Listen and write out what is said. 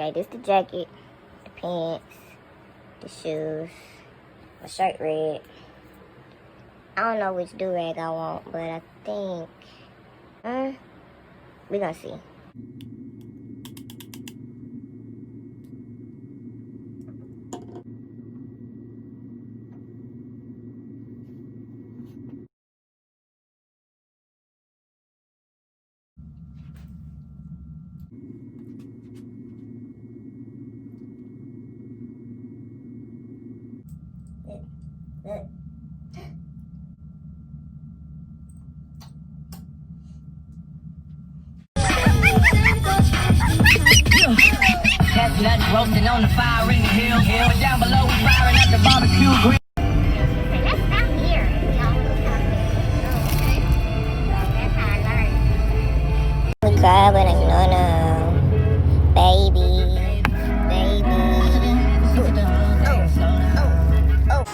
Okay, this the jacket, the pants, the shoes, my shirt red. I don't know which do-rag I want, but I think, we gonna see. Catch nuts roasting on the fire in the hill. But down below we firing up the barbecue grill. Let's stop here. That's how I learned. Grabbing a no, baby. Oh.